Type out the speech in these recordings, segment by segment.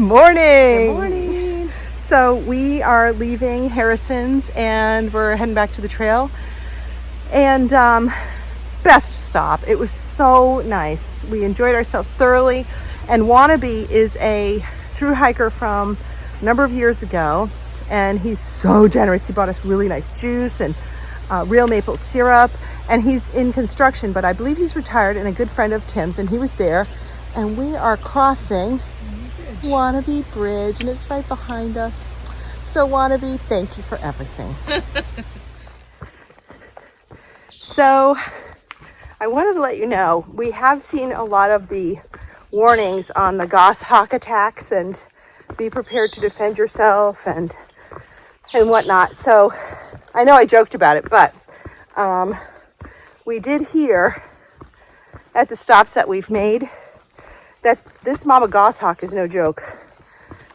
morning. Good morning. So we are leaving Harrison's and we're heading back to the trail. And best stop. It was so nice. We enjoyed ourselves thoroughly. And Wannabe is a thru hiker from a number of years ago. And he's so generous. He bought us really nice juice and real maple syrup. And he's in construction, but I believe he's retired and a good friend of Tim's. And he was there. And we are crossing Wannabe Bridge, and it's right behind us. So Wannabe, thank you for everything. So I wanted to let you know, we have seen a lot of the warnings on the goshawk attacks and be prepared to defend yourself and whatnot. So I know I joked about it, but we did hear at the stops that we've made that this mama goshawk is no joke.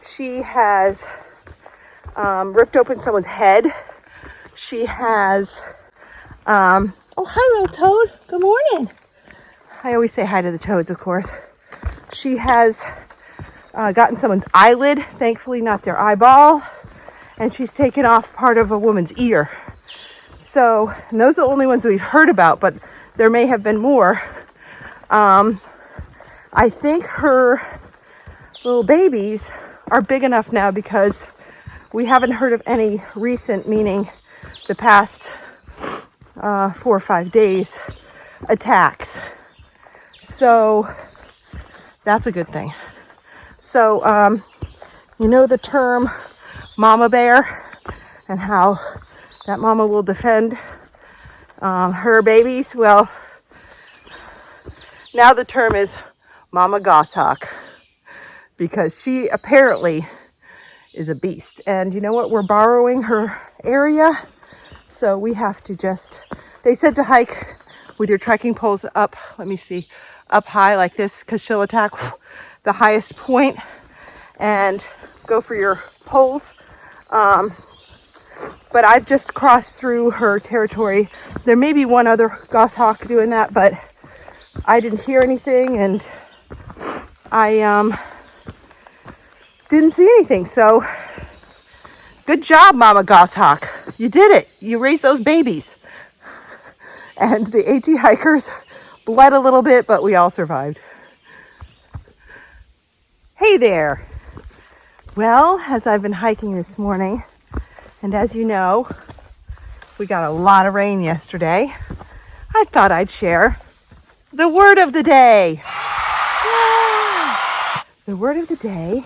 She has ripped open someone's head. She has, oh, hi little toad, good morning. I always say hi to the toads, of course. She has gotten someone's eyelid, thankfully not their eyeball, and she's taken off part of a woman's ear. So, and those are the only ones we've heard about, but there may have been more. I think her little babies are big enough now because we haven't heard of any recent, meaning the past 4 or 5 days, attacks. So that's a good thing. So, you know the term mama bear and how that mama will defend her babies? Well, now the term is mama goshawk because she apparently is a beast. And you know what? We're borrowing her area. So we have to just, they said to hike with your trekking poles up, let me see, up high like this, because she'll attack the highest point and go for your poles. But I've just crossed through her territory. There may be one other goshawk doing that, but I didn't hear anything and I didn't see anything. So good job, Mama Goshawk. You did it. You raised those babies. And the AT hikers bled a little bit, but we all survived. Hey there. Well, as I've been hiking this morning, and as you know, we got a lot of rain yesterday, I thought I'd share the word of the day. Yeah. The word of the day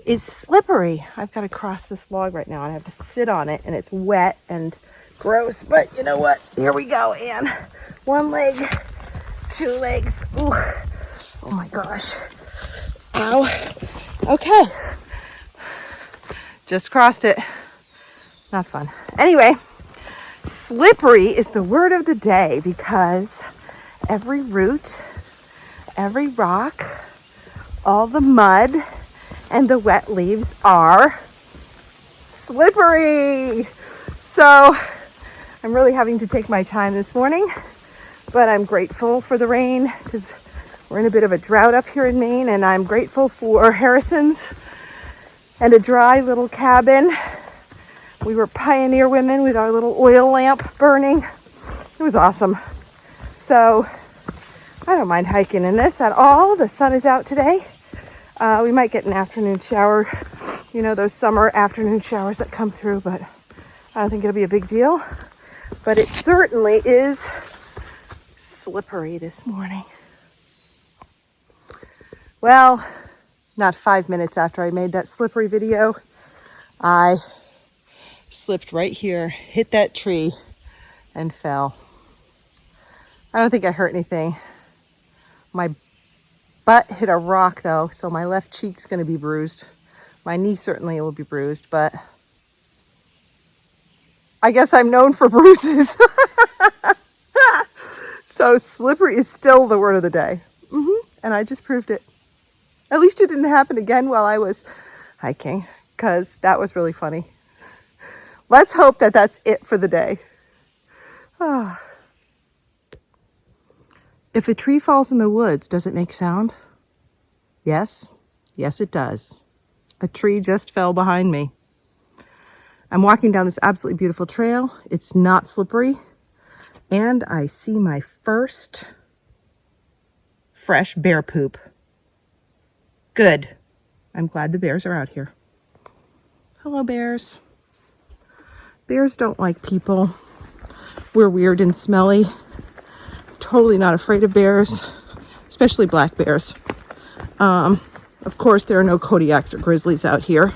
is slippery. I've got to cross this log right now and I have to sit on it and it's wet and gross, but you know what? Here we go, Anne. 1 leg, 2 legs. Ooh. Oh my gosh. Ow. Okay. Just crossed it. Not fun. Anyway, slippery is the word of the day because every root, every rock, all the mud, and the wet leaves are slippery. So I'm really having to take my time this morning, but I'm grateful for the rain because we're in a bit of a drought up here in Maine, and I'm grateful for Harrison's and a dry little cabin. We were pioneer women with our little oil lamp burning. It was awesome. So I don't mind hiking in this at all. The sun is out today. We might get an afternoon shower, you know, those summer afternoon showers that come through, but I don't think it'll be a big deal. But it certainly is slippery this morning. Well, not 5 minutes after I made that slippery video, I slipped right here, hit that tree, and fell. I don't think I hurt anything. My butt hit a rock though, so my left cheek's going to be bruised. My knee certainly will be bruised, but I guess I'm known for bruises. So slippery is still the word of the day. And I just proved it. At least it didn't happen again while I was hiking, because that was really funny. Let's hope that that's it for the day. If a tree falls in the woods, does it make sound? Yes? Yes, it does. A tree just fell behind me. I'm walking down this absolutely beautiful trail. It's not slippery. And I see my first fresh bear poop. Good. I'm glad the bears are out here. Hello, bears. Bears don't like people. We're weird and smelly. Totally not afraid of bears, especially black bears. Of course, there are no Kodiaks or grizzlies out here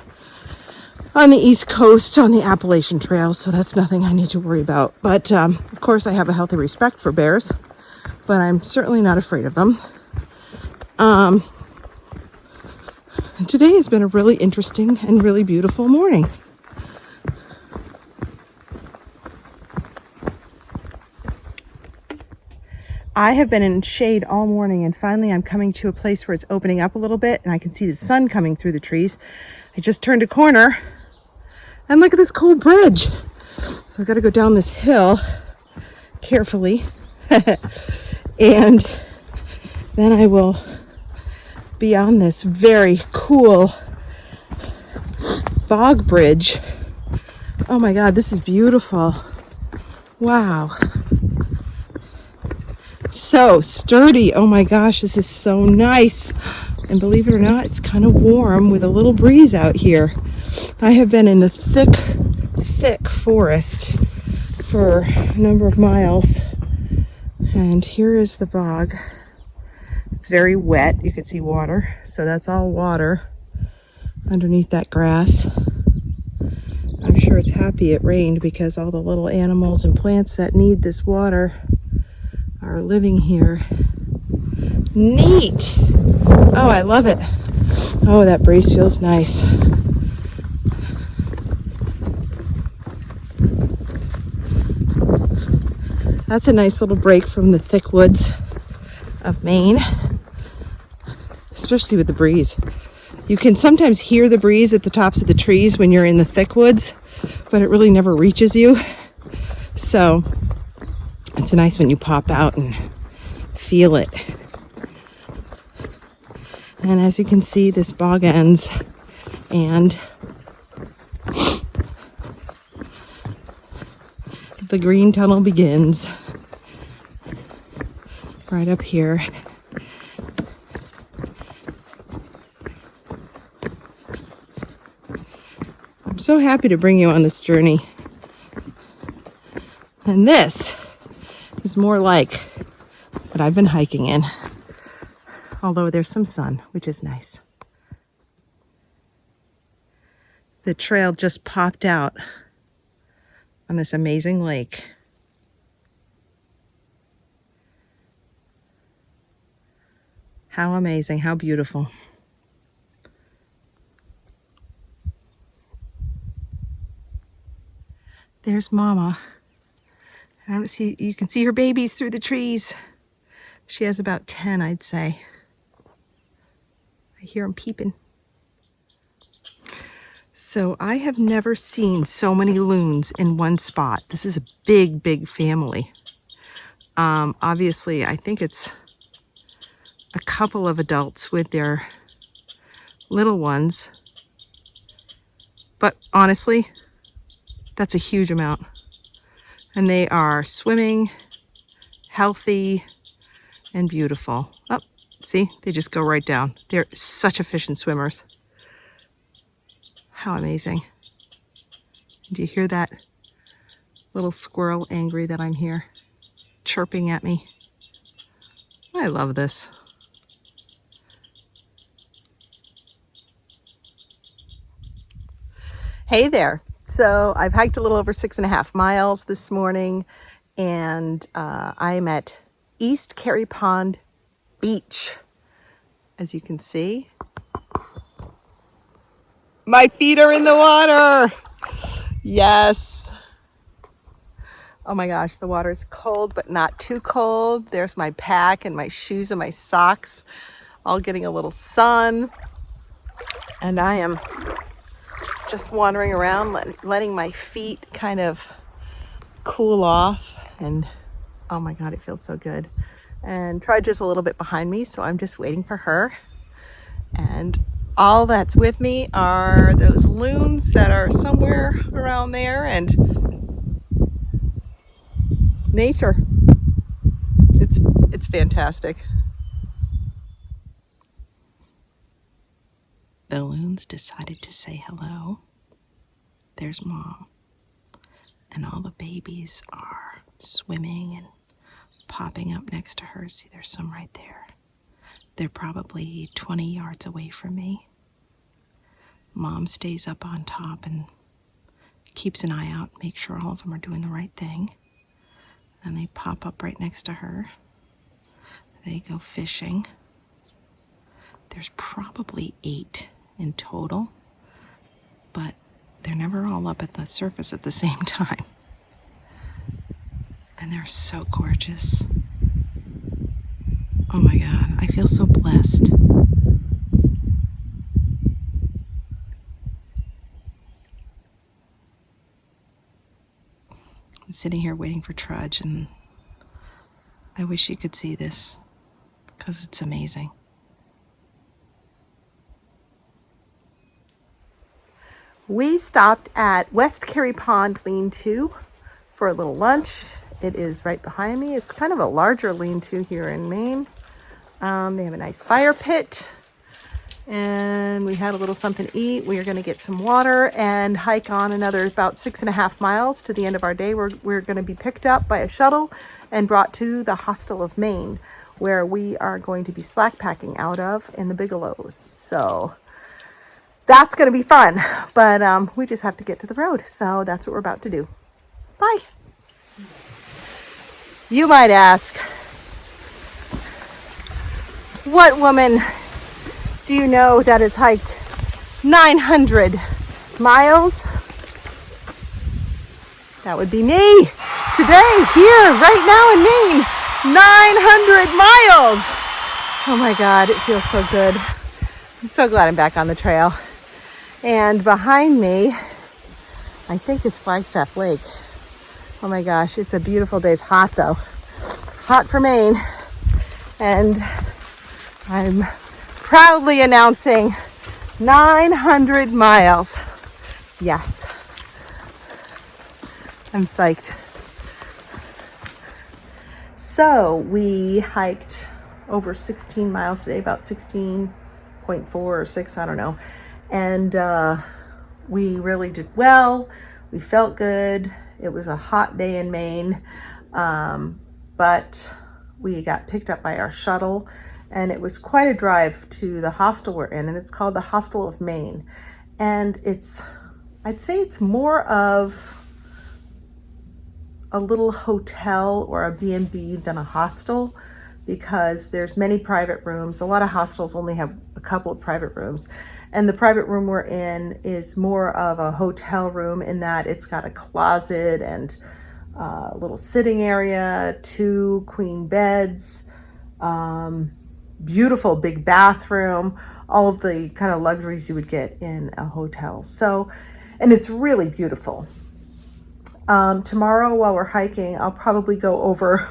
on the East Coast on the Appalachian Trail, so that's nothing I need to worry about. But of course, I have a healthy respect for bears, but I'm certainly not afraid of them. And today has been a really interesting and really beautiful morning. I have been in shade all morning, and finally I'm coming to a place where it's opening up a little bit and I can see the sun coming through the trees. I just turned a corner and look at this cool bridge. So I've got to go down this hill carefully and then I will be on this very cool Bog Bridge. Oh my God, this is beautiful. Wow. So sturdy. Oh my gosh, this is so nice. And believe it or not, it's kind of warm with a little breeze out here. I have been in a thick forest for a number of miles. And here is the bog. It's very wet. You can see water. So that's all water underneath that grass. I'm sure it's happy it rained because all the little animals and plants that need this water are living here. Neat. Oh, I love it. Oh, that breeze feels nice. That's a nice little break from the thick woods of Maine, especially with the breeze. You can sometimes hear the breeze at the tops of the trees when you're in the thick woods, but it really never reaches you. So it's nice when you pop out and feel it. And as you can see, this bog ends and the green tunnel begins right up here. I'm so happy to bring you on this journey. And this is more like what I've been hiking in, although there's some sun, which is nice. The trail just popped out on this amazing lake. How amazing, how beautiful. There's Mama. I don't see, you can see her babies through the trees. She has about 10, I'd say. I hear them peeping. So I have never seen so many loons in one spot. This is a big family. Obviously, I think it's a couple of adults with their little ones. But honestly, that's a huge amount. And they are swimming, healthy, and beautiful. Oh, see, they just go right down. They're such efficient swimmers. How amazing. Do you hear that little squirrel angry that I'm here, chirping at me? I love this. Hey there. So I've hiked a little over 6.5 miles this morning, and I'm at East Carry Pond Beach. As you can see, my feet are in the water. Yes. Oh my gosh, the water is cold, but not too cold. There's my pack and my shoes and my socks, all getting a little sun. And I am just wandering around, letting my feet kind of cool off. And oh my God, it feels so good. And Tried just a little bit behind me, so I'm just waiting for her. And all that's with me are those loons that are somewhere around there, and nature. It's fantastic. The loons decided to say hello. There's Mom, and all the babies are swimming and popping up next to her. See, there's some right there. They're probably 20 yards away from me. Mom stays up on top and keeps an eye out, make sure all of them are doing the right thing. And they pop up right next to her. They go fishing. There's probably 8 in total, but they're never all up at the surface at the same time. And they're so gorgeous. Oh my God, I feel so blessed. I'm sitting here waiting for Trudge, and I wish you could see this because it's amazing. We stopped at West Carey Pond Lean-To for a little lunch. It is right behind me. It's kind of a larger lean-to here in Maine. They have a nice fire pit, and we had a little something to eat. We are going to get some water and hike on another about 6.5 miles to the end of our day. We're going to be picked up by a shuttle and brought to the Hostel of Maine, where we are going to be slack packing out of in the Bigelows. So that's going to be fun, but we just have to get to the road. So that's what we're about to do. Bye. You might ask, what woman do you know that has hiked 900 miles? That would be me today, here, right now in Maine. 900 miles. Oh my God, it feels so good. I'm so glad I'm back on the trail. And behind me, I think is Flagstaff Lake. Oh my gosh, it's a beautiful day. It's hot though. Hot for Maine. And I'm proudly announcing 900 miles. Yes. I'm psyched. So we hiked over 16 miles today, about 16.4 or 6, I don't know. And we really did well. We felt good. It was a hot day in Maine, but we got picked up by our shuttle, and it was quite a drive to the hostel we're in, and it's called the Hostel of Maine. And I'd say it's more of a little hotel or a B&B than a hostel, because there's many private rooms. A lot of hostels only have a couple of private rooms. And the private room we're in is more of a hotel room in that it's got a closet and a little sitting area, 2 queen beds, beautiful big bathroom, all of the kind of luxuries you would get in a hotel. So, and it's really beautiful. Tomorrow while we're hiking, I'll probably go over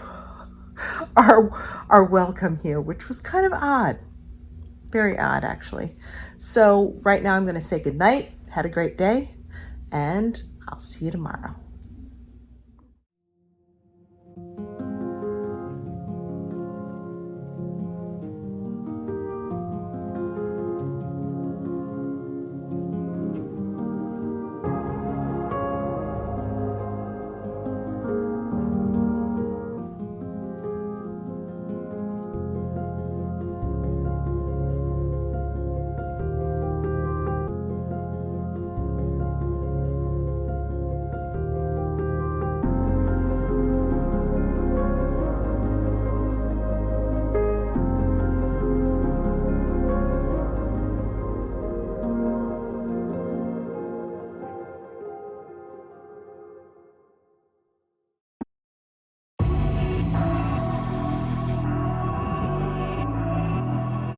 our welcome here, which was kind of odd. Very odd, actually. So right now I'm going to say goodnight. Had a great day, and I'll see you tomorrow.